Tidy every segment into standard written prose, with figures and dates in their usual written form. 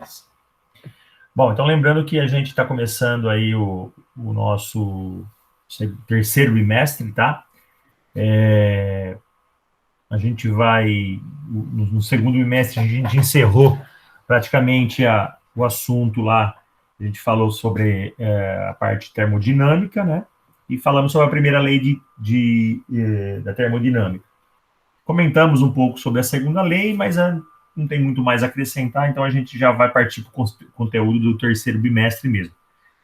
Beleza. Bom, então lembrando que a gente está começando aí o nosso terceiro bimestre, tá? A gente vai, no segundo bimestre, a gente encerrou praticamente o assunto lá, a gente falou sobre a parte termodinâmica, né? E falamos sobre a primeira lei da termodinâmica. Comentamos um pouco sobre a segunda lei, mas não tem muito mais a acrescentar, então a gente já vai partir para o conteúdo do terceiro bimestre mesmo.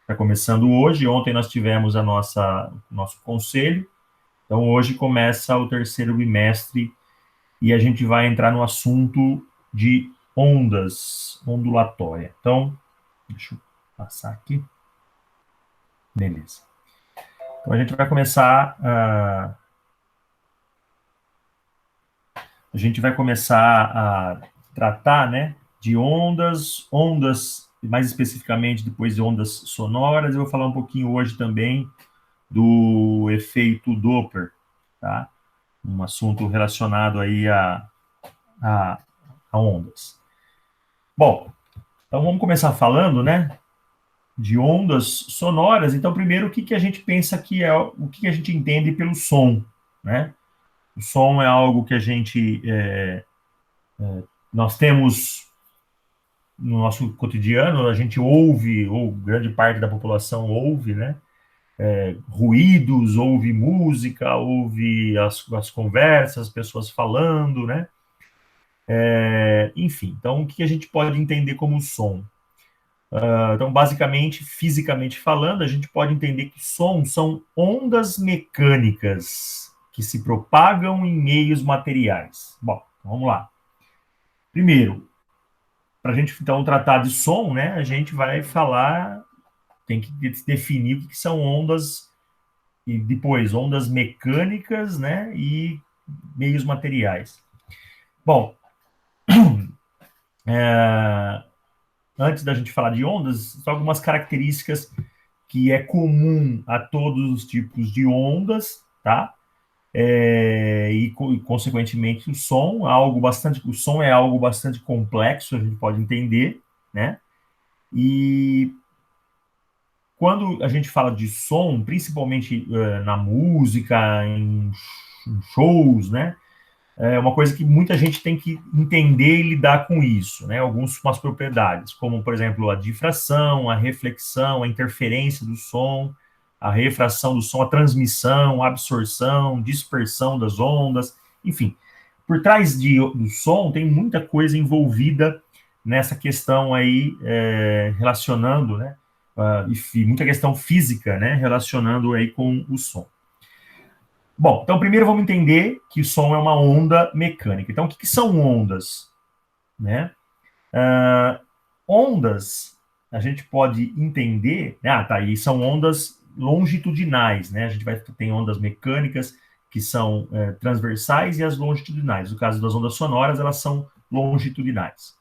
Está começando hoje, ontem nós tivemos o nosso conselho, então hoje começa o terceiro bimestre e a gente vai entrar no assunto de ondas, ondulatória. Então, deixa eu passar aqui. Beleza. Então a gente vai começar a tratar, né, de ondas, mais especificamente depois de ondas sonoras. Eu vou falar um pouquinho hoje também do efeito Doppler, tá? Um assunto relacionado aí a ondas. Bom, então vamos começar falando, né, de ondas sonoras. Então, primeiro, o que a gente pensa o que a gente entende pelo som, né? O som é algo que nós temos no nosso cotidiano, a gente ouve, ou grande parte da população ouve, né? Ruídos, ouve música, ouve as conversas, as pessoas falando, né? Enfim, então o que a gente pode entender como som? Então, basicamente, fisicamente falando, a gente pode entender que som são ondas mecânicas que se propagam em meios materiais. Bom, vamos lá. Primeiro, para a gente então tratar de som, né, a gente vai falar, tem que definir o que são ondas e depois ondas mecânicas, né, e meios materiais. Bom, antes da gente falar de ondas, só algumas características que é comum a todos os tipos de ondas, tá? Consequentemente, o som é algo bastante complexo, a gente pode entender, né? E quando a gente fala de som, principalmente na música, em shows, né? É uma coisa que muita gente tem que entender e lidar com isso, né? Algumas propriedades, como, por exemplo, a difração, a reflexão, a interferência do som, a refração do som, a transmissão, a absorção, dispersão das ondas, enfim. Por trás do som tem muita coisa envolvida nessa questão aí, relacionando, né? Enfim, muita questão física, né? Relacionando aí com o som. Bom, então primeiro vamos entender que o som é uma onda mecânica. Então, o que são ondas? Né? Ondas, a gente pode entender... e são ondas longitudinais, né? A gente tem ondas mecânicas que são transversais e as longitudinais. No caso das ondas sonoras, elas são longitudinais.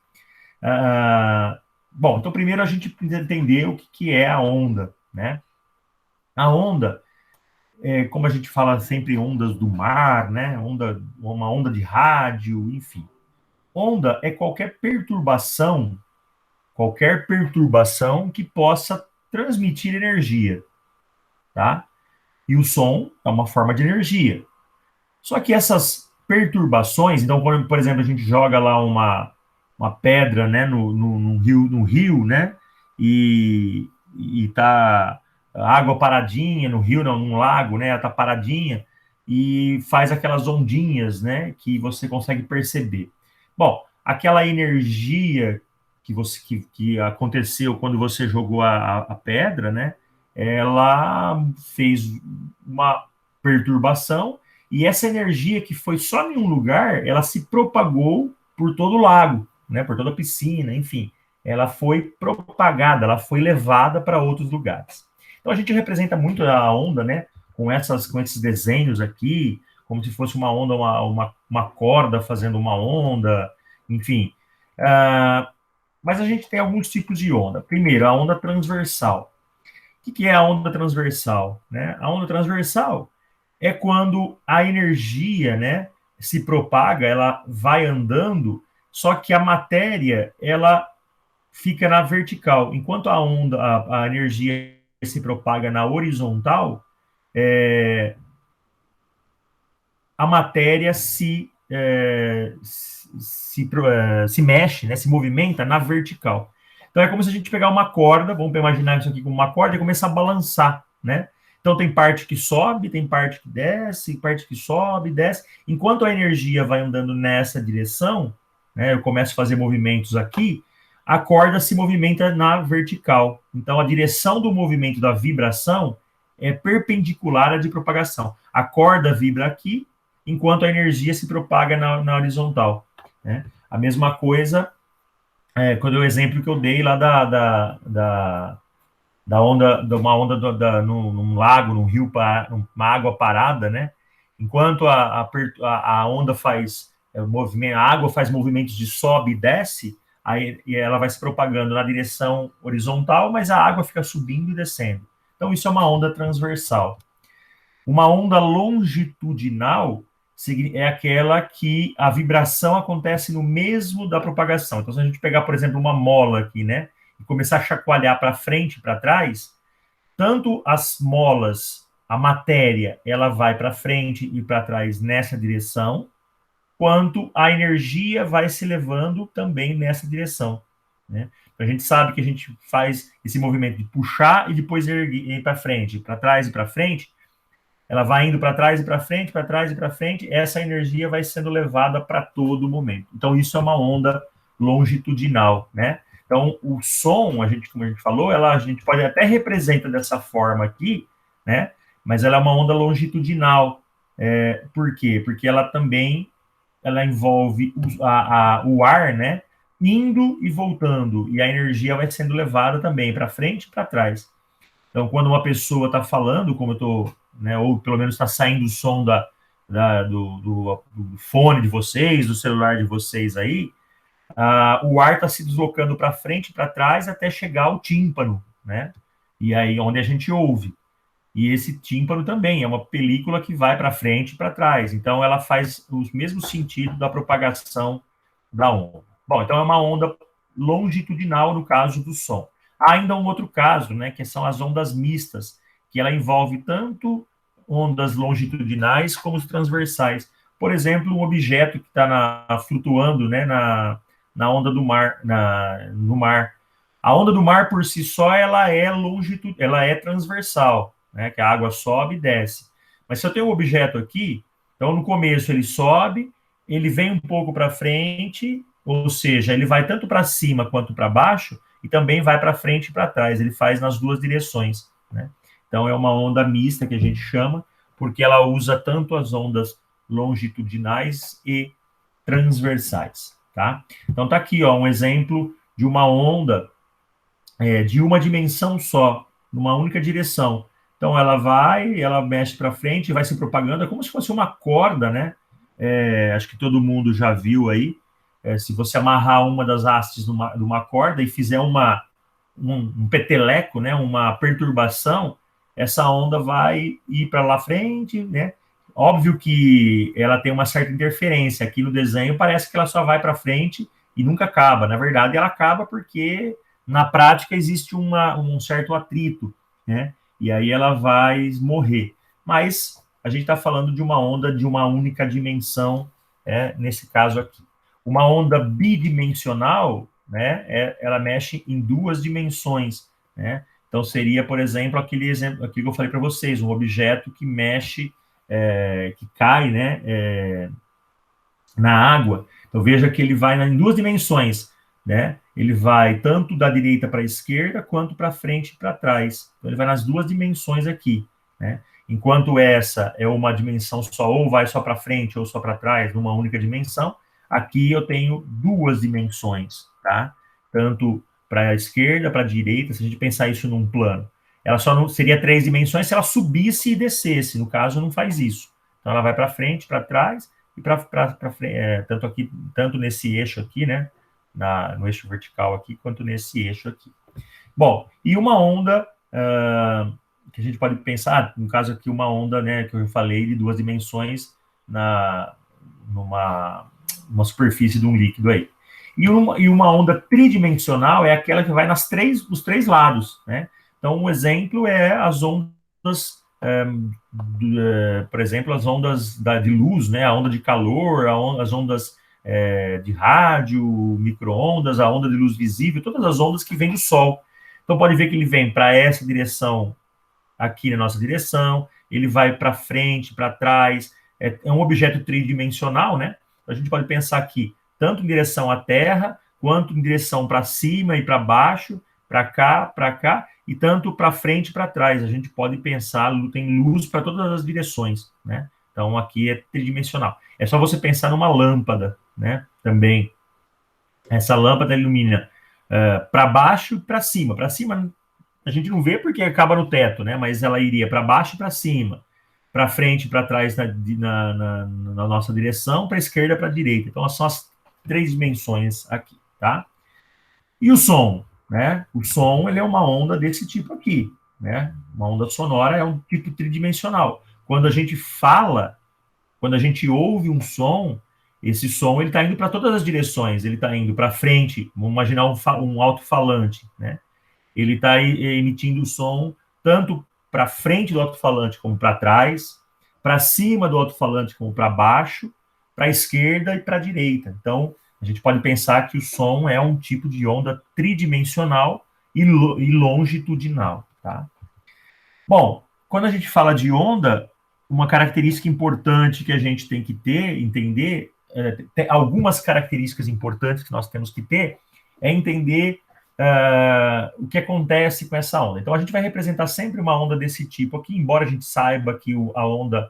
Bom, então primeiro a gente precisa entender o que é a onda, né? A onda... como a gente fala sempre, ondas do mar, né? Uma onda de rádio, enfim. Onda é qualquer perturbação que possa transmitir energia, tá? E o som é uma forma de energia. Só que essas perturbações, então, por exemplo, a gente joga lá uma pedra, né, no rio, né? E tá a água paradinha no rio, não, num lago, né? Ela tá paradinha e faz aquelas ondinhas, né? Que você consegue perceber. Bom, aquela energia que aconteceu quando você jogou a pedra, né? Ela fez uma perturbação e essa energia que foi só em um lugar, ela se propagou por todo o lago, né? Por toda a piscina, enfim. Ela foi propagada, ela foi levada para outros lugares. Então a gente representa muito a onda, né? Com esses desenhos aqui, como se fosse uma onda, uma corda fazendo uma onda, enfim. Mas a gente tem alguns tipos de onda. Primeiro, a onda transversal. O que é a onda transversal? Né? A onda transversal é quando a energia, né, se propaga, ela vai andando, só que a matéria, ela fica na vertical. Enquanto a onda, a energia se propaga na horizontal, a matéria se mexe, né, se movimenta na vertical. Então é como se a gente pegar uma corda, vamos imaginar isso aqui como uma corda e começar a balançar, né? Então tem parte que sobe, tem parte que desce, parte que sobe, desce. Enquanto a energia vai andando nessa direção, né, eu começo a fazer movimentos aqui, a corda se movimenta na vertical. Então a direção do movimento da vibração é perpendicular à de propagação. A corda vibra aqui, enquanto a energia se propaga na horizontal, né? A mesma coisa, quando o exemplo que eu dei lá da onda, de uma onda num lago, num rio, uma água parada, né? Enquanto a onda faz movimento, a água faz movimentos de sobe e desce, aí e ela vai se propagando na direção horizontal, mas a água fica subindo e descendo. Então isso é uma onda transversal. Uma onda longitudinal é aquela que a vibração acontece no mesmo da propagação. Então, se a gente pegar, por exemplo, uma mola aqui, né, e começar a chacoalhar para frente e para trás, tanto as molas, a matéria, ela vai para frente e para trás nessa direção, quanto a energia vai se levando também nessa direção, né? A gente sabe que a gente faz esse movimento de puxar e depois ir para frente, para trás e para frente, ela vai indo para trás e para frente, para trás e para frente, essa energia vai sendo levada para todo momento. Então, isso é uma onda longitudinal, né? Então, o som, como a gente falou, a gente pode até representar dessa forma aqui, né? Mas ela é uma onda longitudinal. Por quê? Porque ela envolve o ar, né? Indo e voltando, e a energia vai sendo levada também para frente e para trás. Então, quando uma pessoa está falando, como eu estou, né, ou pelo menos está saindo o som do fone de vocês, do celular de vocês aí, o ar está se deslocando para frente e para trás até chegar ao tímpano, né? E aí onde a gente ouve. E esse tímpano também é uma película que vai para frente e para trás. Então, ela faz o mesmo sentido da propagação da onda. Bom, então é uma onda longitudinal no caso do som. Há ainda um outro caso, né, que são as ondas mistas, que ela envolve tanto ondas longitudinais como os transversais. Por exemplo, um objeto que está flutuando, né, na onda do mar, no mar. A onda do mar por si só ela é transversal, né, que a água sobe e desce. Mas se eu tenho um objeto aqui, então no começo ele sobe, ele vem um pouco para frente, ou seja, ele vai tanto para cima quanto para baixo, e também vai para frente e para trás, ele faz nas duas direções, né? Então é uma onda mista que a gente chama, porque ela usa tanto as ondas longitudinais e transversais, tá? Então tá aqui, ó, um exemplo de uma onda de uma dimensão só, numa única direção. Então ela mexe para frente, vai se propagando, é como se fosse uma corda, né? Acho que todo mundo já viu aí. Se você amarrar uma das hastes de uma corda e fizer um peteleco, né? Uma perturbação, essa onda vai ir para lá frente, né? Óbvio que ela tem uma certa interferência. Aqui no desenho parece que ela só vai para frente e nunca acaba. Na verdade, ela acaba porque na prática existe um certo atrito, né? E aí ela vai morrer. Mas a gente está falando de uma onda de uma única dimensão, nesse caso aqui. Uma onda bidimensional, né? Ela mexe em duas dimensões, né? Então seria, por exemplo, aquele exemplo aqui que eu falei para vocês, um objeto que mexe, que cai, né? Na água. Então veja que ele vai em duas dimensões, né? Ele vai tanto da direita para a esquerda quanto para frente e para trás. Então ele vai nas duas dimensões aqui, né? Enquanto essa é uma dimensão só, ou vai só para frente ou só para trás, numa única dimensão, aqui eu tenho duas dimensões, tá? Tanto para a esquerda, para a direita, se a gente pensar isso num plano. Ela só não seria três dimensões se ela subisse e descesse. No caso, não faz isso. Então ela vai para frente, para trás, e tanto aqui, tanto nesse eixo aqui, né, no eixo vertical aqui, quanto nesse eixo aqui. Bom, e uma onda que a gente pode pensar, no caso aqui, uma onda, né, que eu falei, de duas dimensões numa superfície de um líquido aí. E uma onda tridimensional é aquela que vai nos três lados, né? Então, um exemplo é as ondas, por exemplo, as ondas de luz, né? A onda de calor, as ondas de rádio, micro-ondas, a onda de luz visível, todas as ondas que vêm do Sol. Então, pode ver que ele vem para essa direção, aqui na nossa direção, ele vai para frente, para trás, é um objeto tridimensional, né? A gente pode pensar aqui, tanto em direção à Terra, quanto em direção para cima e para baixo, para cá, e tanto para frente e para trás. A gente pode pensar, tem luz para todas as direções, né? Então, aqui é tridimensional. É só você pensar numa lâmpada, né? Também, essa lâmpada ilumina para baixo e para cima. Para cima, a gente não vê porque acaba no teto, né? Mas ela iria para baixo e para cima, para frente e para trás na nossa direção, para a esquerda e para a direita. Então, são as três dimensões aqui, tá? E o som, né? O som, ele é uma onda desse tipo aqui, né? Uma onda sonora é um tipo tridimensional. Quando a gente fala, quando a gente ouve um som, esse som ele está indo para todas as direções. Ele está indo para frente. Vamos imaginar um alto-falante, né? Ele está emitindo o som tanto para frente do alto-falante como para trás, para cima do alto-falante como para baixo, para a esquerda e para a direita. Então, a gente pode pensar que o som é um tipo de onda tridimensional e longitudinal, tá? Bom, quando a gente fala de onda, uma característica importante que a gente tem que ter, entender, tem algumas características importantes que nós temos que ter, é entender o que acontece com essa onda. Então, a gente vai representar sempre uma onda desse tipo aqui, embora a gente saiba que a onda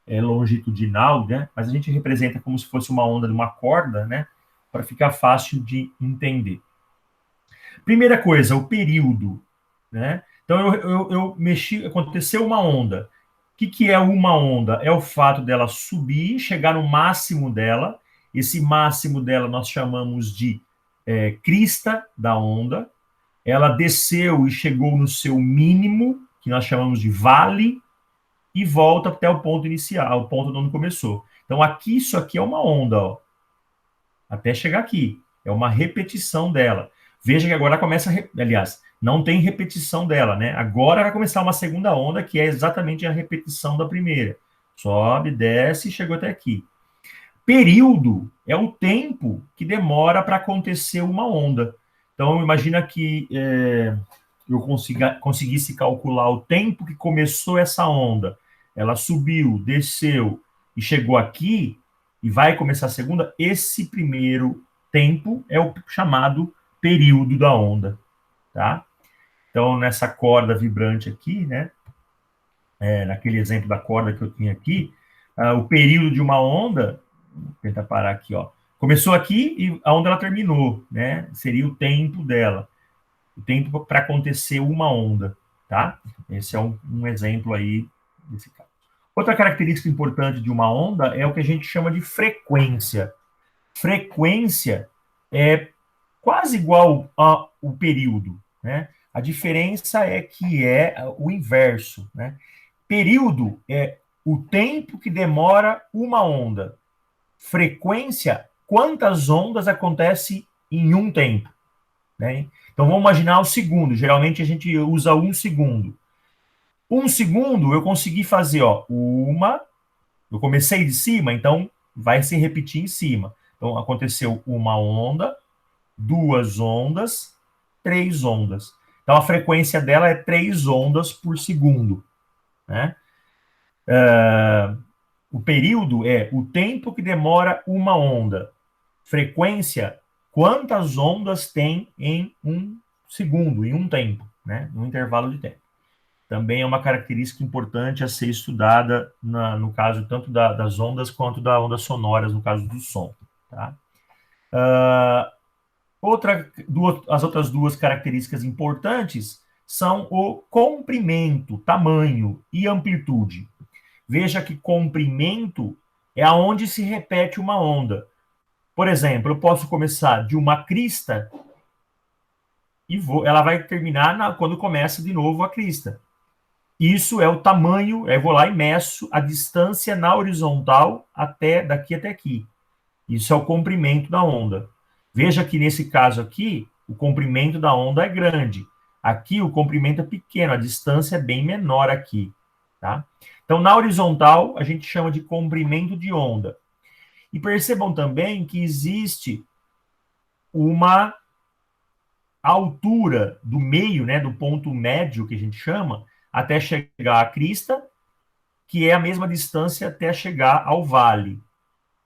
é longitudinal, né? Mas a gente representa como se fosse uma onda de uma corda, né? Para ficar fácil de entender. Primeira coisa, o período, né? Então, eu mexi, aconteceu uma onda. O que é uma onda? É o fato dela subir, chegar no máximo dela. Esse máximo dela nós chamamos de crista da onda. Ela desceu e chegou no seu mínimo, que nós chamamos de vale, e volta até o ponto inicial, o ponto onde começou. Então, aqui, isso aqui é uma onda, ó, até chegar aqui. É uma repetição dela. Veja que agora começa, aliás, não tem repetição dela, né? Agora vai começar uma segunda onda, que é exatamente a repetição da primeira. Sobe, desce e chegou até aqui. Período é o tempo que demora para acontecer uma onda. Então, imagina que eu conseguisse calcular o tempo que começou essa onda. Ela subiu, desceu e chegou aqui, e vai começar a segunda. Esse primeiro tempo é o chamado período da onda, tá? Então, nessa corda vibrante aqui, né? Naquele exemplo da corda que eu tinha aqui, o período de uma onda, vou tentar parar aqui, ó. Começou aqui e a onda ela terminou, né? Seria o tempo dela. O tempo para acontecer uma onda, tá? Esse é um exemplo aí desse caso. Outra característica importante de uma onda é o que a gente chama de frequência. Frequência é quase igual ao período, né? A diferença é que é o inverso, né? Período é o tempo que demora uma onda. Frequência, quantas ondas acontecem em um tempo, né? Então, vamos imaginar o segundo. Geralmente, a gente usa 1 segundo. 1 segundo, eu consegui fazer, ó, eu comecei de cima, então vai se repetir em cima. Então, aconteceu uma onda, 2 ondas, 3 ondas. Então, a frequência dela é 3 ondas por segundo, né? O período é o tempo que demora uma onda. Frequência, quantas ondas tem em 1 segundo, em um tempo, né? Um intervalo de tempo. Também é uma característica importante a ser estudada no caso tanto das ondas quanto das ondas sonoras, no caso do som. Tá? As outras duas características importantes são o comprimento, tamanho e amplitude. Veja que comprimento é aonde se repete uma onda. Por exemplo, eu posso começar de uma crista e ela vai terminar quando começa de novo a crista. Isso é o tamanho, eu vou lá e meço a distância na horizontal daqui até aqui. Isso é o comprimento da onda. Veja que nesse caso aqui, o comprimento da onda é grande. Aqui o comprimento é pequeno, a distância é bem menor aqui, tá? Então, na horizontal, a gente chama de comprimento de onda. E percebam também que existe uma altura do meio, né, do ponto médio, que a gente chama, até chegar à crista, que é a mesma distância até chegar ao vale.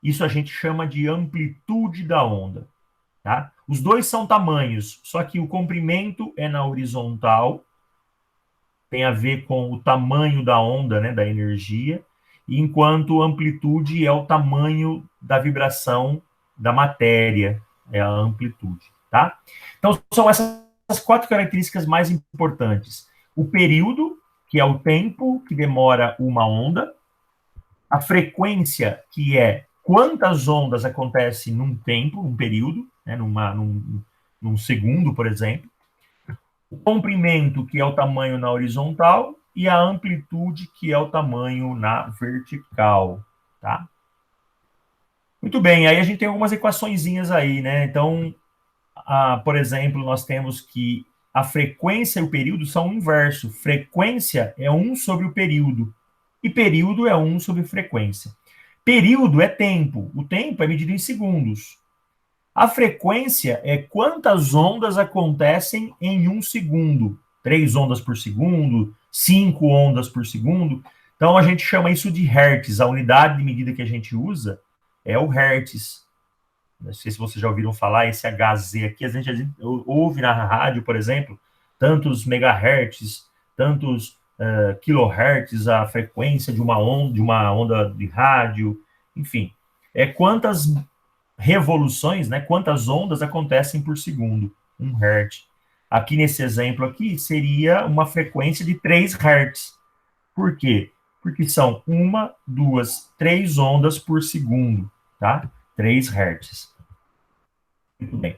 Isso a gente chama de amplitude da onda. Tá? Os dois são tamanhos, só que o comprimento é na horizontal, tem a ver com o tamanho da onda, né, da energia, enquanto amplitude é o tamanho da vibração da matéria, é a amplitude, tá? Então, são essas as quatro características mais importantes. O período, que é o tempo que demora uma onda, a frequência, que é quantas ondas acontecem num tempo, num período, né, num segundo, por exemplo, o comprimento, que é o tamanho na horizontal, e a amplitude, que é o tamanho na vertical, tá? Muito bem, aí a gente tem algumas equaçõezinhas aí, né? Então, por exemplo, nós temos que a frequência e o período são o inverso. Frequência é 1 sobre o período, e período é 1 sobre frequência. Período é tempo, o tempo é medido em segundos. A frequência é quantas ondas acontecem em um segundo. 3 ondas por segundo, 5 ondas por segundo. Então a gente chama isso de hertz. A unidade de medida que a gente usa é o hertz. Não sei se vocês já ouviram falar, esse HZ aqui, a gente ouve na rádio, por exemplo, tantos megahertz, tantos kilohertz, a frequência de uma onda de rádio, enfim. É quantas revoluções, né, quantas ondas acontecem por segundo, 1 Hz. Aqui nesse exemplo aqui, seria uma frequência de 3 Hz. Por quê? Porque são 1, 2, 3 ondas por segundo, tá? 3 Hz. Muito bem.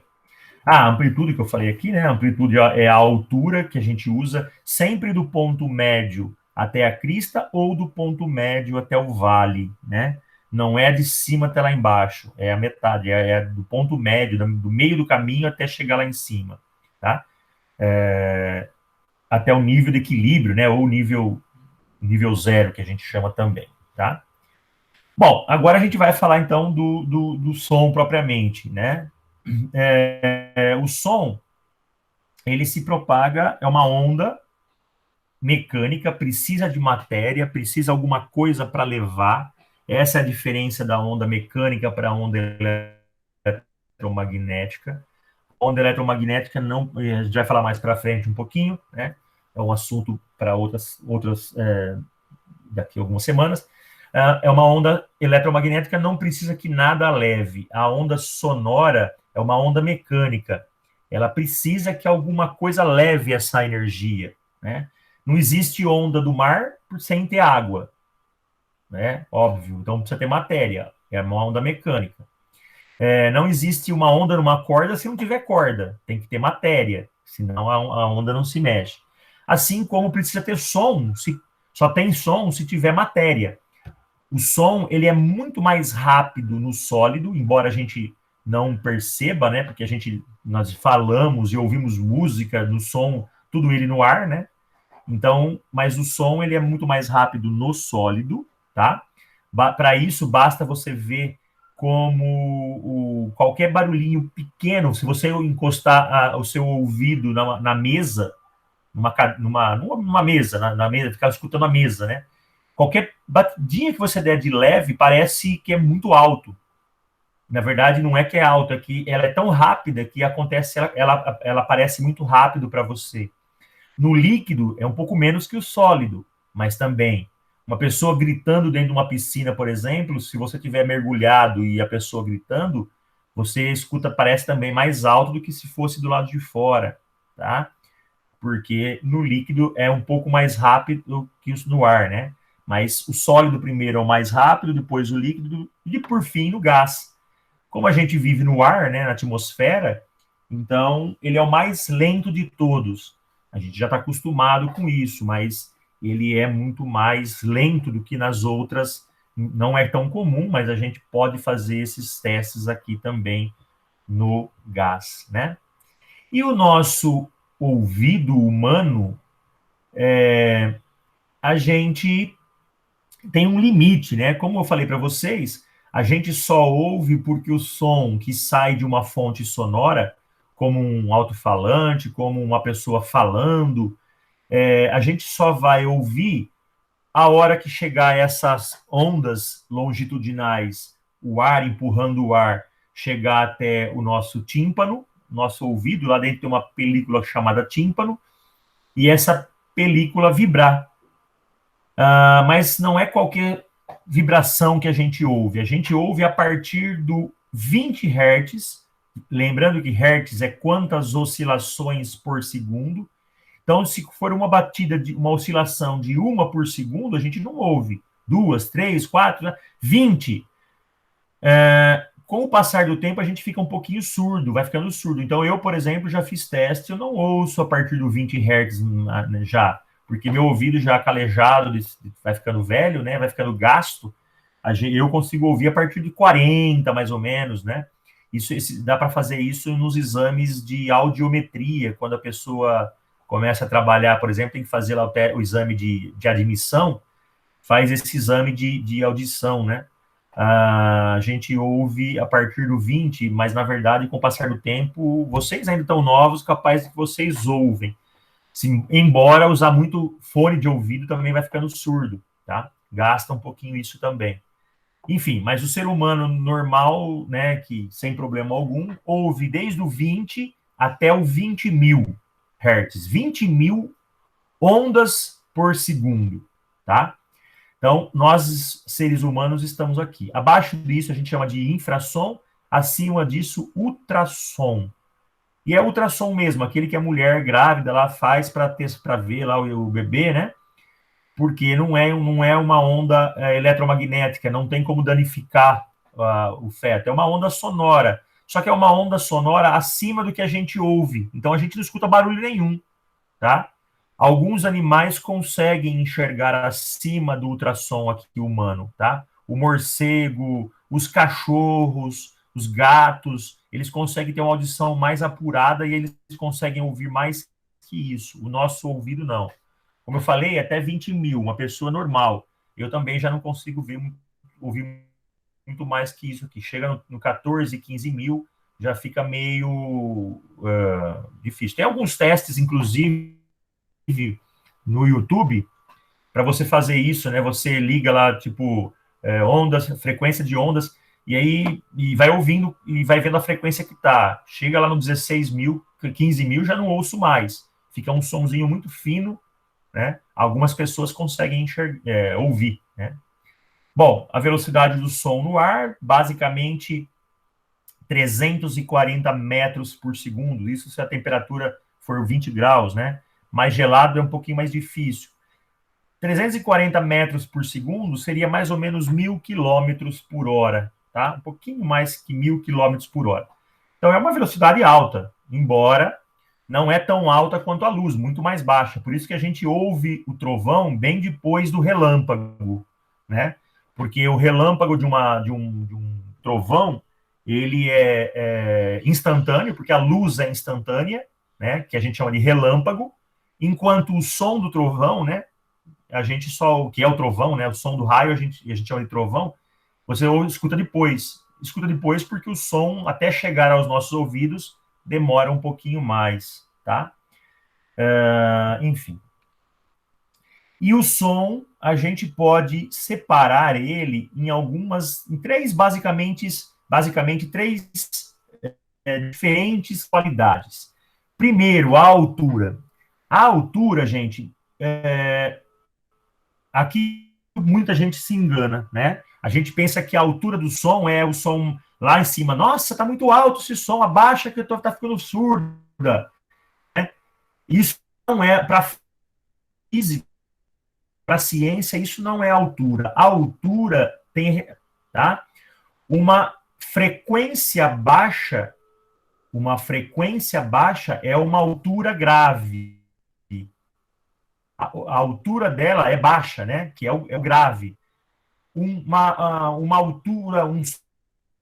A amplitude que eu falei aqui, né? A amplitude é a altura que a gente usa sempre do ponto médio até a crista ou do ponto médio até o vale, né? Não é de cima até lá embaixo, é a metade, é do ponto médio, do meio do caminho até chegar lá em cima, tá? Até o nível de equilíbrio, né? Ou nível zero, que a gente chama também, tá? Bom, agora a gente vai falar então do som propriamente, né? O som, ele se propaga, é uma onda mecânica, precisa de matéria, precisa alguma coisa para levar. Essa é a diferença da onda mecânica para a onda eletromagnética. A onda eletromagnética não, a gente vai falar mais para frente um pouquinho, né? É um assunto para outras daqui a algumas semanas. É uma onda eletromagnética, não precisa que nada leve. A onda sonora é uma onda mecânica. Ela precisa que alguma coisa leve essa energia, né? Não existe onda do mar sem ter água, né? Óbvio. Então precisa ter matéria. É uma onda mecânica. Não existe uma onda numa corda se não tiver corda. Tem que ter matéria, senão a onda não se mexe. Assim como precisa ter som, só tem som se tiver matéria. O som, ele é muito mais rápido no sólido, embora a gente não perceba, né? Porque nós falamos e ouvimos música no som, tudo ele no ar, né? Então, mas o som, ele é muito mais rápido no sólido, tá? Para isso, basta você ver como qualquer barulhinho pequeno, se você encostar o seu ouvido na mesa, numa mesa, na mesa, ficar escutando a mesa, né? Qualquer batidinha que você der de leve parece que é muito alto. Na verdade, não é que é alto, é que ela é tão rápida que acontece, ela parece muito rápido para você. No líquido, é um pouco menos que o sólido, mas também. Uma pessoa gritando dentro de uma piscina, por exemplo, se você tiver mergulhado e a pessoa gritando, você escuta, parece também mais alto do que se fosse do lado de fora, tá? Porque no líquido é um pouco mais rápido que no ar, né? Mas o sólido primeiro é o mais rápido, depois o líquido e por fim o gás. Como a gente vive no ar, né, na atmosfera, então ele é o mais lento de todos. A gente já está acostumado com isso, mas ele é muito mais lento do que nas outras. Não é tão comum, mas a gente pode fazer esses testes aqui também no gás, né? E o nosso ouvido humano, a gente tem um limite, né? Como eu falei para vocês, a gente só ouve porque o som que sai de uma fonte sonora, como um alto-falante, como uma pessoa falando, a gente só vai ouvir a hora que chegar essas ondas longitudinais, o ar empurrando o ar, chegar até o nosso tímpano, nosso ouvido, lá dentro tem uma película chamada tímpano, e essa película vibrar. Mas não é qualquer vibração que a gente ouve a partir do 20 Hz, lembrando que Hertz é quantas oscilações por segundo. Então, se for uma batida de uma oscilação de uma por segundo, a gente não ouve. Duas, três, quatro, 20. Com o passar do tempo, a gente fica um pouquinho surdo, vai ficando surdo. Então, eu, por exemplo, já fiz teste, eu não ouço a partir do 20 Hz já, porque meu ouvido já calejado, vai ficando velho, né? Vai ficando gasto. Eu consigo ouvir a partir de 40, mais ou menos, né? Dá para fazer isso nos exames de audiometria, quando a pessoa começa a trabalhar, por exemplo, tem que fazer lá o exame de admissão, faz esse exame de audição, né? A gente ouve a partir do 20, mas na verdade, com o passar do tempo, vocês ainda estão novos, capaz de que vocês ouvem. Embora usar muito fone de ouvido também vai ficando surdo, tá? Gasta um pouquinho isso também. Enfim, mas o ser humano normal, né, que sem problema algum, ouve desde o 20 até o 20 mil hertz, 20 mil ondas por segundo, tá? Então, nós, seres humanos, estamos aqui. Abaixo disso, a gente chama de infrassom, acima disso, ultrassom. E é ultrassom mesmo, aquele que a mulher grávida lá faz para ver lá o bebê, né? Porque não é uma onda eletromagnética, não tem como danificar o feto. É uma onda sonora. Só que é uma onda sonora acima do que a gente ouve. Então, a gente não escuta barulho nenhum, tá? Alguns animais conseguem enxergar acima do ultrassom aqui humano, tá? O morcego, os cachorros, os gatos, eles conseguem ter uma audição mais apurada e eles conseguem ouvir mais que isso. O nosso ouvido não. Como eu falei, até 20 mil, uma pessoa normal. Eu também já não consigo ouvir muito mais que isso aqui. Chega no 14, 15 mil, já fica meio difícil. Tem alguns testes, inclusive, no YouTube, para você fazer isso, né? Você liga lá, tipo, ondas, frequência de ondas, e aí vai ouvindo e vai vendo a frequência que tá. Chega lá no 16 mil, 15 mil, já não ouço mais. Fica um sonzinho muito fino, né? Algumas pessoas conseguem ouvir, né? Bom, a velocidade do som no ar, basicamente 340 metros por segundo. Isso se a temperatura for 20 graus, né? Mais gelado é um pouquinho mais difícil. 340 metros por segundo seria mais ou menos 1.000 quilômetros por hora, tá? Um pouquinho mais que 1.000 quilômetros por hora. Então, é uma velocidade alta, embora não é tão alta quanto a luz, muito mais baixa. Por isso que a gente ouve o trovão bem depois do relâmpago, né? Porque o relâmpago de um trovão, ele é instantâneo, porque a luz é instantânea, né? Que a gente chama de relâmpago, enquanto o som do trovão, né? A gente só, o que é o trovão, né? O som do raio, a gente chama de trovão, você escuta depois. Escuta depois porque o som, até chegar aos nossos ouvidos, demora um pouquinho mais, tá? Enfim. E o som, a gente pode separar ele em três, basicamente três diferentes qualidades. Primeiro, a altura. A altura, gente, aqui muita gente se engana, né? A gente pensa que a altura do som é o som lá em cima. Nossa, tá muito alto esse som, abaixa que eu tá ficando surda. Isso não é para física, para ciência, isso não é altura. A altura tem, tá? Uma frequência baixa, uma frequência baixa é uma altura grave. A altura dela é baixa, né? Que é o grave. Uma altura,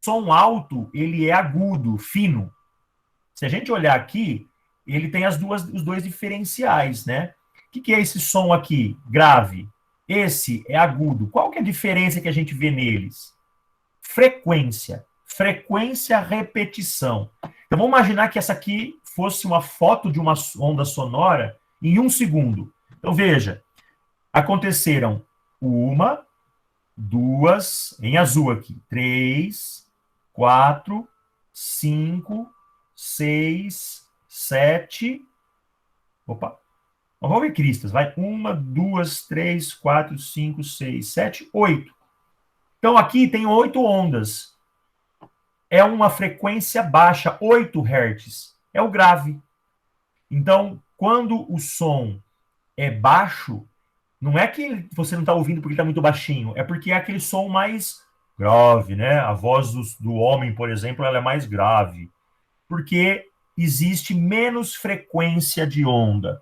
som alto, ele é agudo, fino. Se a gente olhar aqui, ele tem os dois diferenciais, né? O que é esse som aqui? Grave. Esse é agudo. Qual que é a diferença que a gente vê neles? Frequência. Frequência, repetição. Então, vamos imaginar que essa aqui fosse uma foto de uma onda sonora em 1 segundo. Então, veja, aconteceram uma, duas, em azul aqui, 3, 4, 5, 6, 7. Opa, vamos ver cristas, vai. 1, 2, 3, 4, 5, 6, 7, 8. Então aqui tem 8 ondas. É uma frequência baixa, 8 Hz. É o grave. Então, quando o som é baixo, não é que você não está ouvindo porque está muito baixinho, é porque é aquele som mais grave, né? A voz do homem, por exemplo, ela é mais grave, porque existe menos frequência de onda.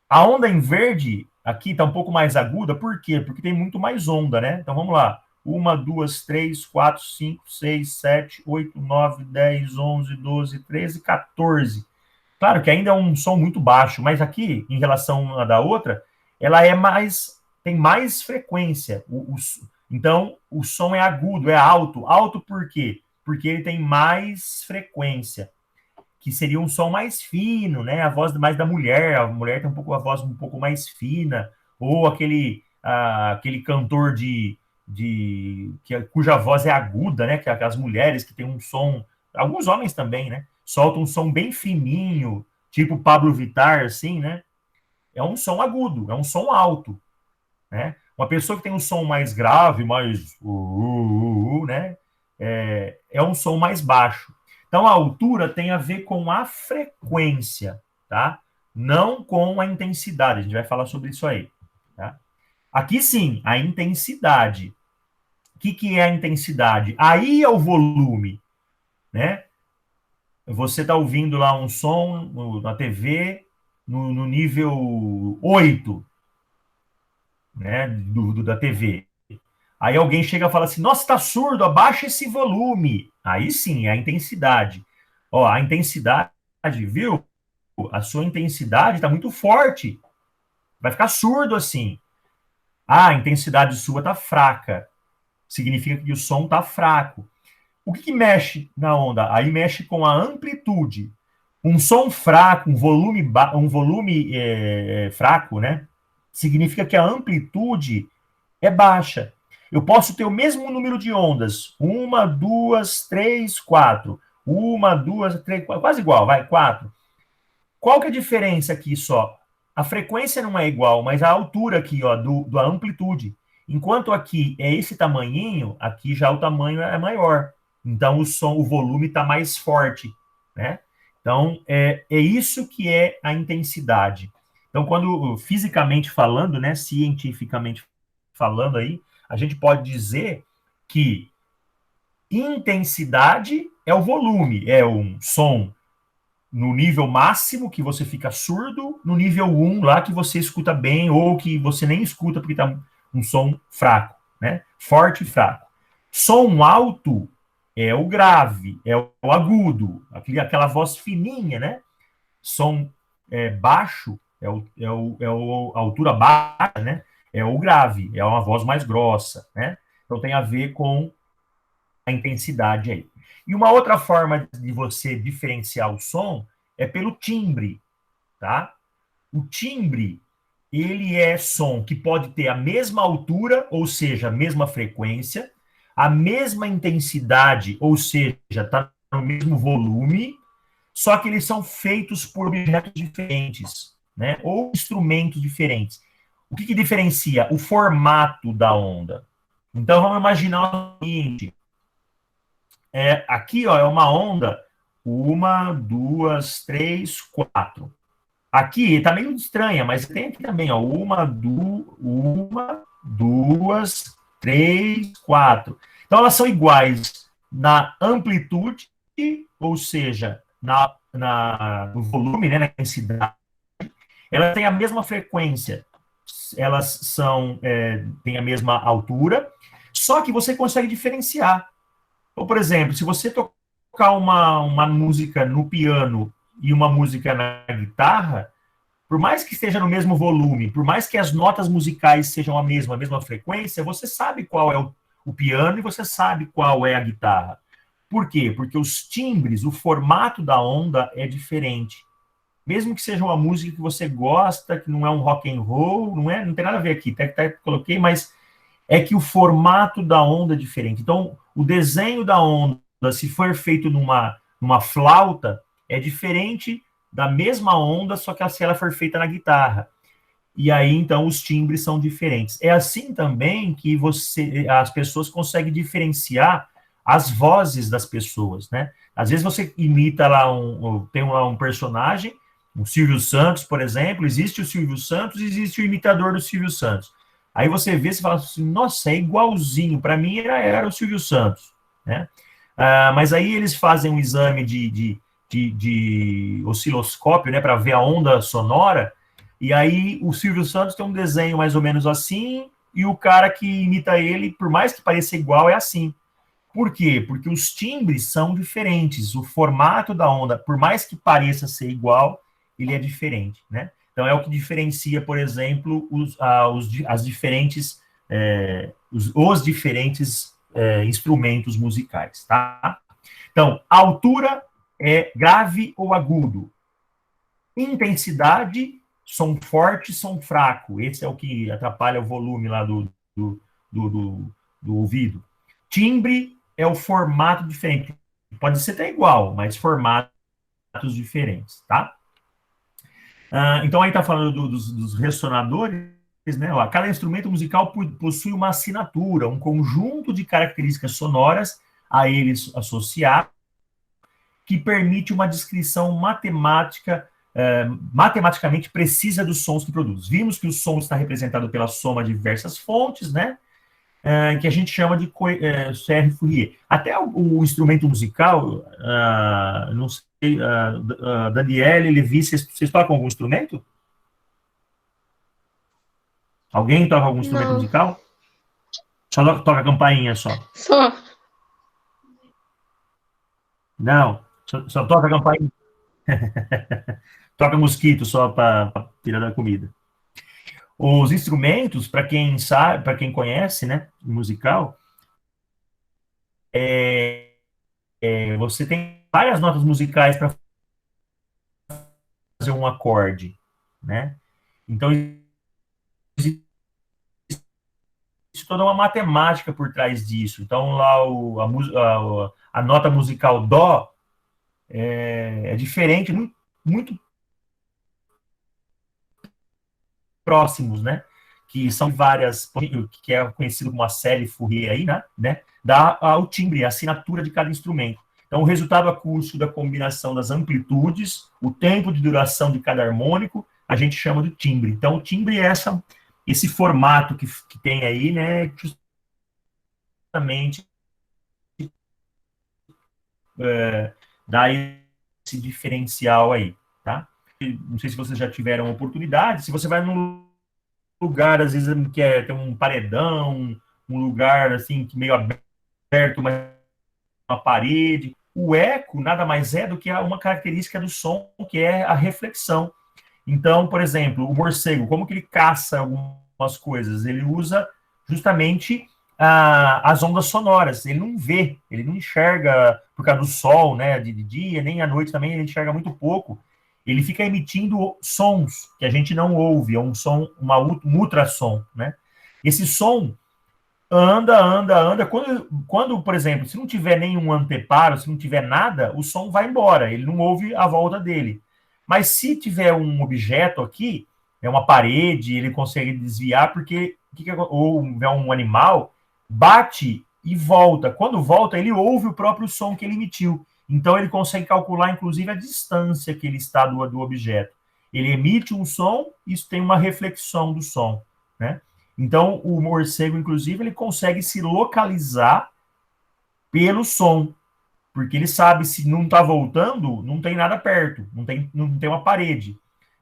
A onda em verde aqui está um pouco mais aguda, por quê? Porque tem muito mais onda, né? Então vamos lá. 1, 2, 3, 4, 5, 6, 7, 8, 9, 10, 11, 12, 13, 14. Claro que ainda é um som muito baixo, mas aqui, em relação à da outra, ela é mais, tem mais frequência. Então, o som é agudo, é alto. Alto por quê? Porque ele tem mais frequência, que seria um som mais fino, né? A voz mais da mulher, a mulher tem um pouco a voz um pouco mais fina, ou aquele cantor cuja voz é aguda, né? Que é as mulheres que tem um som, alguns homens também, né? Soltam um som bem fininho, tipo Pablo Vittar, assim, né? É um som agudo, é um som alto, né? Uma pessoa que tem um som mais grave, mais né? É um som mais baixo. Então, a altura tem a ver com a frequência, tá? Não com a intensidade. A gente vai falar sobre isso aí, tá? Aqui sim, a intensidade. O que é a intensidade? Aí é o volume, né? Você está ouvindo lá um som na TV no nível 8, né, da TV. Aí alguém chega e fala assim: nossa, tá surdo, abaixa esse volume. Aí sim, é a intensidade. Ó, a intensidade, viu? A sua intensidade está muito forte. Vai ficar surdo assim. Ah, a intensidade sua tá fraca. Significa que o som tá fraco. O que mexe na onda? Aí mexe com a amplitude. Um som fraco, um volume fraco, né? Significa que a amplitude é baixa. Eu posso ter o mesmo número de ondas. 1, 2, 3, 4. 1, 2, 3, 4. Quase igual, vai, 4. Qual que é a diferença aqui só? A frequência não é igual, mas a altura aqui, ó, da amplitude. Enquanto aqui é esse tamanhinho, aqui já o tamanho é maior. Então o volume está mais forte, né? Então é isso que é a intensidade. Então, quando fisicamente falando, né, cientificamente falando aí, a gente pode dizer que intensidade é o volume, é um som no nível máximo, que você fica surdo, no nível 1 lá, que você escuta bem, ou que você nem escuta, porque está um som fraco, né? Forte e fraco. Som alto é o grave, é o agudo, aquela voz fininha, né? Som baixo a altura baixa, né? É o grave, é uma voz mais grossa, né? Então tem a ver com a intensidade aí. E uma outra forma de você diferenciar o som é pelo timbre, tá? O timbre, ele é som que pode ter a mesma altura, ou seja, a mesma frequência, a mesma intensidade, ou seja, está no mesmo volume, só que eles são feitos por objetos diferentes, né? Ou instrumentos diferentes. O que diferencia? O formato da onda. Então, vamos imaginar o seguinte: aqui ó, é uma onda, 1, 2, 3, 4. Aqui está meio estranha, mas tem aqui também, ó, 1, 2, 3, 4. Então elas são iguais na amplitude, ou seja, no volume, né, na intensidade. Elas têm a mesma frequência, têm a mesma altura, só que você consegue diferenciar. Ou, por exemplo, se você tocar uma música no piano e uma música na guitarra, por mais que esteja no mesmo volume, por mais que as notas musicais sejam a mesma frequência, você sabe qual é o piano e você sabe qual é a guitarra. Por quê? Porque os timbres, o formato da onda é diferente. Mesmo que seja uma música que você gosta, que não é um rock and roll, não tem nada a ver aqui, até coloquei, mas é que o formato da onda é diferente. Então, o desenho da onda, se for feito numa flauta, é diferente da mesma onda, só que se ela for feita na guitarra. E aí, então, os timbres são diferentes. É assim também que as pessoas conseguem diferenciar as vozes das pessoas, né? Às vezes você imita lá tem lá um personagem, o Silvio Santos, por exemplo, existe o Silvio Santos, existe o imitador do Silvio Santos. Aí você vê, você fala assim, nossa, é igualzinho, para mim era o Silvio Santos, né? Mas aí eles fazem um exame de osciloscópio, né, para ver a onda sonora, e aí o Silvio Santos tem um desenho mais ou menos assim, e o cara que imita ele, por mais que pareça igual, é assim. Por quê? Porque os timbres são diferentes, o formato da onda, por mais que pareça ser igual, ele é diferente, né? Então é o que diferencia, por exemplo, as diferentes, os diferentes instrumentos musicais, tá? Então, altura é grave ou agudo. Intensidade, som forte, som fraco. Esse é o que atrapalha o volume lá do, do, do ouvido. Timbre é o formato diferente. Pode ser até igual, mas formatos diferentes, tá? Então aí tá falando dos ressonadores, né? Ó, cada instrumento musical possui uma assinatura, um conjunto de características sonoras a eles associar, que permite uma descrição matematicamente precisa dos sons que produz. Vimos que o som está representado pela soma de diversas fontes, né? Que a gente chama de CR Fourier. Até o instrumento musical, não sei, Daniele, Levi, vocês tocam algum instrumento? Alguém toca algum instrumento Não, musical? Só toca campainha só? só. Não, só toca campainha. Toca mosquito só para tirar da comida. Os instrumentos, para quem sabe, para quem conhece, né, musical, você tem várias notas musicais para fazer um acorde, né? Então existe toda uma matemática por trás disso. Então lá a nota musical dó é diferente, muito, muito próximos, né? Que são várias, que é conhecido como a série Fourier aí, né? Dá o timbre, a assinatura de cada instrumento. Então, o resultado acústico da combinação das amplitudes, o tempo de duração de cada harmônico, a gente chama de timbre. Então, o timbre é esse formato que tem aí, né? Justamente dá esse diferencial aí, tá? Não sei se vocês já tiveram oportunidade, se você vai num lugar, às vezes, que tem um paredão, um lugar, assim, que meio aberto, uma parede, o eco nada mais é do que uma característica do som, que é a reflexão. Então, por exemplo, o morcego, como que ele caça algumas coisas? Ele usa justamente as ondas sonoras. Ele não vê, ele não enxerga por causa do sol, né, de dia, nem à noite também, ele enxerga muito pouco. Ele fica emitindo sons que a gente não ouve, é um som, um ultrassom, né? Esse som anda. Quando, por exemplo, se não tiver nenhum anteparo, se não tiver nada, o som vai embora, ele não ouve a volta dele. Mas se tiver um objeto aqui, é uma parede, ele consegue desviar, porque ou é um animal, bate e volta. Quando volta, ele ouve o próprio som que ele emitiu. Então ele consegue calcular, inclusive, a distância que ele está do objeto. Ele emite um som, isso tem uma reflexão do som, né? Então, o morcego, inclusive, ele consegue se localizar pelo som, porque ele sabe se não está voltando, não tem nada perto, não tem uma parede.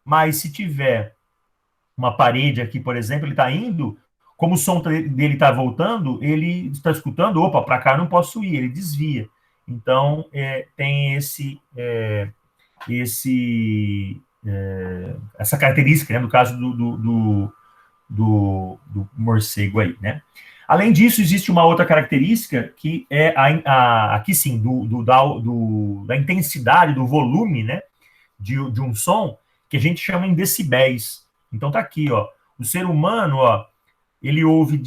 Mas se tiver uma parede aqui, por exemplo, ele está indo, como o som dele está voltando, ele está escutando, opa, para cá eu não posso ir, ele desvia. Então, tem essa característica, né, no caso do morcego aí, né? Além disso, existe uma outra característica que é aqui sim, da intensidade, do volume, né, de um som, que a gente chama em decibéis. Então tá aqui, ó, o ser humano, ó, ele ouve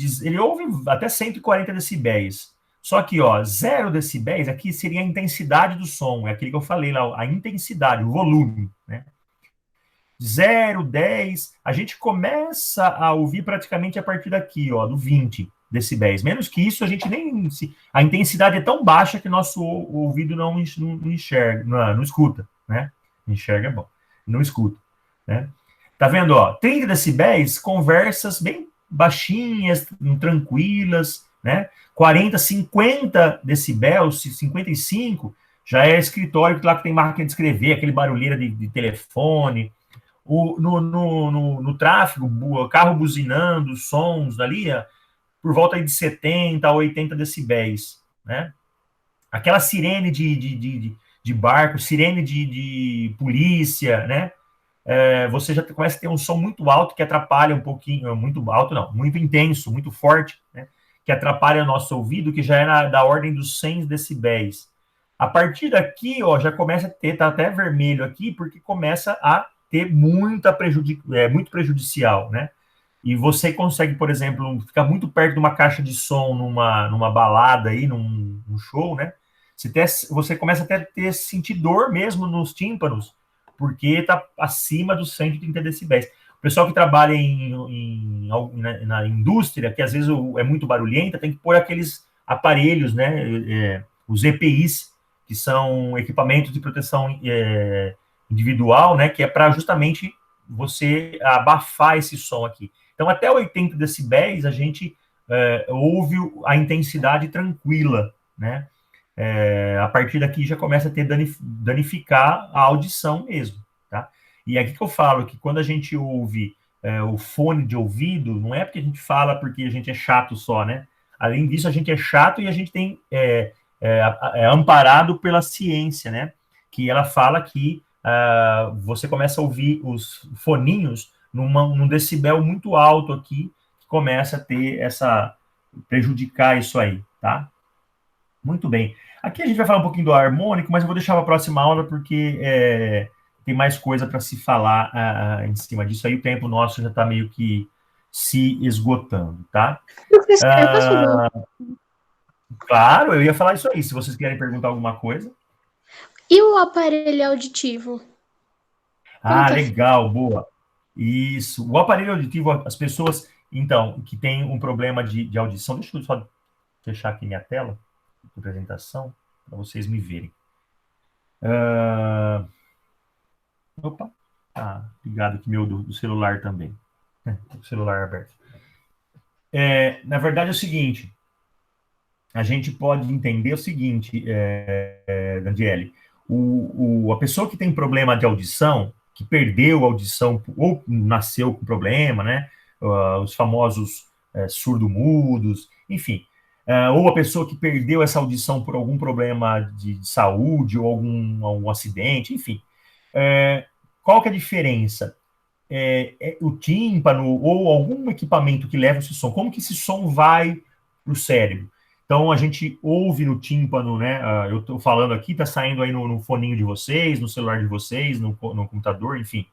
até 140 decibéis. Só que, ó, 0 decibéis aqui seria a intensidade do som, é aquele que eu falei lá, a intensidade, o volume, né? 0, 10, a gente começa a ouvir praticamente a partir daqui, ó, do 20 decibéis. Menos que isso, a gente nem... A intensidade é tão baixa que nosso ouvido não enxerga, não escuta, né? Enxerga é bom, não escuta, né? Tá vendo, ó? 30 decibéis, conversas bem baixinhas, tranquilas, né? 40, 50 decibéis, 55, já é escritório que lá que tem máquina de escrever, aquele barulheira de telefone, no tráfego, o carro buzinando, sons ali, por volta de 70 a 80 decibéis, né? Aquela sirene de barco, sirene de polícia, né? Você já começa a ter um som muito alto que atrapalha um pouquinho, muito alto não, muito intenso, muito forte, né? Que atrapalha o nosso ouvido, que já é da ordem dos 100 decibéis. A partir daqui, ó, já começa a ter, tá até vermelho aqui, porque começa a ter muito prejudicial, né? E você consegue, por exemplo, ficar muito perto de uma caixa de som numa balada aí, num show, né? Você começa até a sentir dor mesmo nos tímpanos, porque está acima dos 130 decibéis. O pessoal que trabalha na indústria, que às vezes é muito barulhenta, tem que pôr aqueles aparelhos, né? Os EPIs, que são equipamentos de proteção individual, né? Que é para justamente você abafar esse som aqui. Então, até 80 decibéis, a gente ouve a intensidade tranquila, né? A partir daqui já começa a ter danificar a audição mesmo, tá? E aqui que eu falo que quando a gente ouve o fone de ouvido, não é porque a gente fala porque a gente é chato só, né? Além disso, a gente é chato e a gente tem amparado pela ciência, né? Que ela fala que você começa a ouvir os foninhos num decibel muito alto aqui, que começa a ter prejudicar isso aí, tá? Muito bem. Aqui a gente vai falar um pouquinho do harmônico, mas eu vou deixar para a próxima aula, porque tem mais coisa para se falar em cima disso. Aí o tempo nosso já está meio que se esgotando, tá? Professor, eu posso falar? Claro, eu ia falar isso aí, se vocês querem perguntar alguma coisa. E o aparelho auditivo? Como Ah, que é? legal, boa. Isso. O aparelho auditivo, as pessoas, então, que têm um problema de audição, deixa eu só fechar aqui minha tela de apresentação, para vocês me verem. Opa, ligado aqui meu do celular também. O celular aberto. Na verdade é o seguinte, a gente pode entender o seguinte, Dandiele, a pessoa que tem problema de audição, que perdeu a audição ou nasceu com problema, né? Os famosos surdo-mudos, enfim. Ou a pessoa que perdeu essa audição por algum problema de saúde ou algum acidente, enfim. Qual que é a diferença? O tímpano ou algum equipamento que leva esse som, como que esse som vai para o cérebro? Então, a gente ouve no tímpano, né? Eu estou falando aqui, está saindo aí no foninho de vocês, no celular de vocês, no computador, enfim.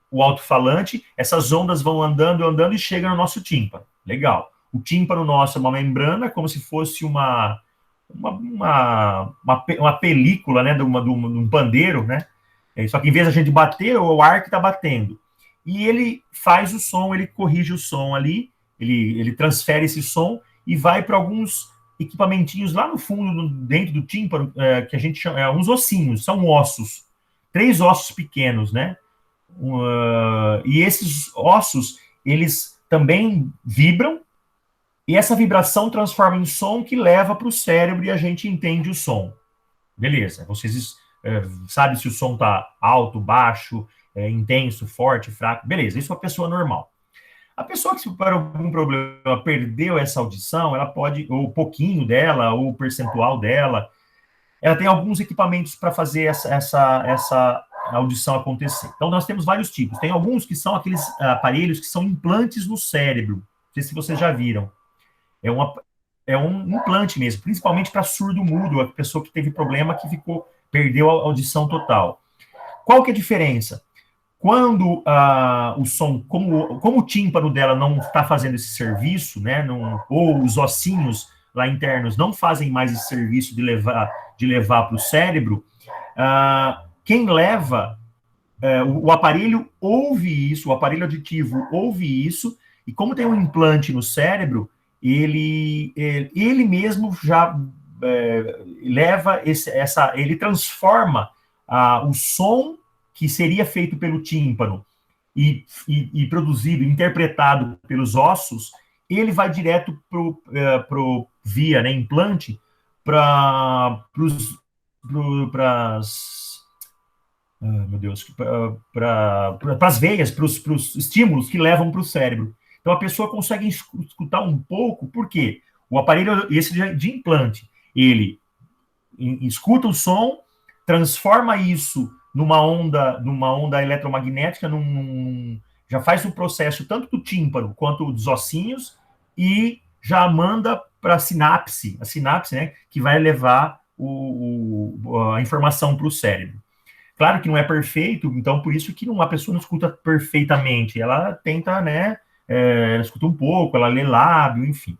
O alto-falante, essas ondas vão andando, andando e chegam no nosso tímpano. Legal. O tímpano nosso é uma membrana, como se fosse uma película, né? De um pandeiro, né? Só que em vez da gente bater, o ar que está batendo. E ele faz o som, ele corrige o som ali, ele transfere esse som e vai para alguns equipamentinhos lá no fundo, dentro do tímpano, que a gente chama, uns ossinhos, são ossos, 3 ossos pequenos, né? E esses ossos, eles também vibram, e essa vibração transforma em som que leva para o cérebro e a gente entende o som. Beleza, vocês sabem se o som está alto, baixo, intenso, forte, fraco, beleza, isso é uma pessoa normal. A pessoa que, por algum problema, perdeu essa audição, ela pode, ou um pouquinho dela, ou o percentual dela, ela tem alguns equipamentos para fazer essa audição acontecer. Então, nós temos vários tipos. Tem alguns que são aqueles aparelhos que são implantes no cérebro. Não sei se vocês já viram. É, uma, é um implante mesmo, principalmente para surdo-mudo, a pessoa que teve problema que perdeu a audição total. Qual que é a diferença? Quando o som, como o tímpano dela não está fazendo esse serviço, né, ou os ossinhos lá internos não fazem mais esse serviço de levar para o cérebro, quem leva, o aparelho ouve isso, o aparelho auditivo ouve isso, e como tem um implante no cérebro, ele mesmo já leva ele transforma o som que seria feito pelo tímpano e produzido, interpretado pelos ossos, ele vai direto via, né, implante para meu Deus, para as veias, para os estímulos que levam para o cérebro. Então a pessoa consegue escutar um pouco, por quê? O aparelho esse de implante, ele escuta o som, transforma isso numa onda eletromagnética, já faz o processo tanto do tímpano quanto dos ossinhos e já manda para a sinapse, né, que vai levar a informação para o cérebro. Claro que não é perfeito, então por isso que uma pessoa não escuta perfeitamente, ela tenta, né, ela escuta um pouco, ela lê lábio, enfim.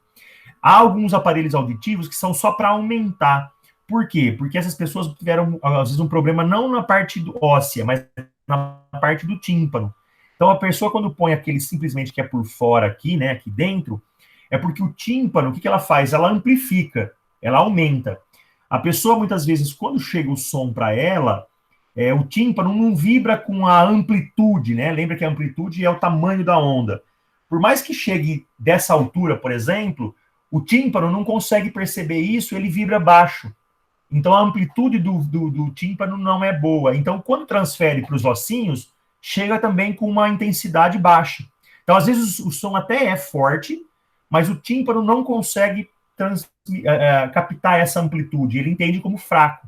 Há alguns aparelhos auditivos que são só para aumentar. Por quê? Porque essas pessoas tiveram, às vezes, um problema não na parte óssea, mas na parte do tímpano. Então, a pessoa, quando põe aquele simplesmente que é por fora aqui, né, aqui dentro, é porque o tímpano, o que ela faz? Ela amplifica, ela aumenta. A pessoa, muitas vezes, quando chega o som para ela, o tímpano não vibra com a amplitude, né? Lembra que a amplitude é o tamanho da onda. Por mais que chegue dessa altura, por exemplo, o tímpano não consegue perceber isso, ele vibra baixo. Então, a amplitude do tímpano não é boa. Então, quando transfere para os ossinhos, chega também com uma intensidade baixa. Então, às vezes, o som até é forte, mas o tímpano não consegue captar essa amplitude. Ele entende como fraco.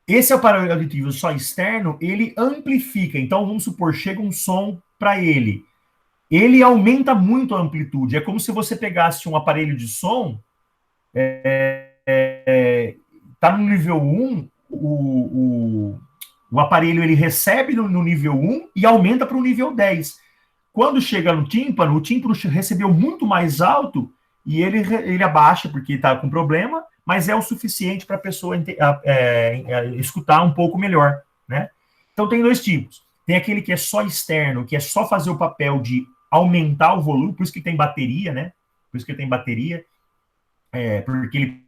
Esse aparelho auditivo só externo, ele amplifica. Então, vamos supor, chega um som para ele. Ele aumenta muito a amplitude. É como se você pegasse um aparelho de som, tá no nível 1, o aparelho ele recebe no nível 1 e aumenta para o nível 10. Quando chega no tímpano, o tímpano recebeu muito mais alto e ele abaixa porque está com problema, mas é o suficiente para a pessoa escutar um pouco melhor, né? Então tem dois tipos. Tem aquele que é só externo, que é só fazer o papel de aumentar o volume, por isso que tem bateria, né? Por isso que tem bateria, porque ele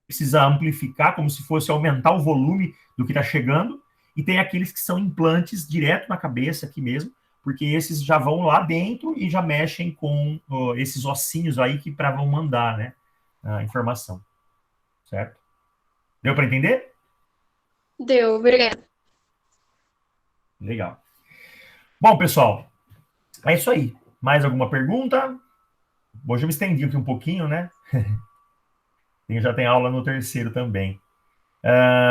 precisa amplificar, como se fosse aumentar o volume do que está chegando, e tem aqueles que são implantes direto na cabeça aqui mesmo, porque esses já vão lá dentro e já mexem com esses ossinhos aí que vão mandar, né, a informação. Certo? Deu para entender? Deu, obrigada. Legal. Bom, pessoal, é isso aí. Mais alguma pergunta? Hoje eu me estendi aqui um pouquinho, né? Já tem aula no terceiro também.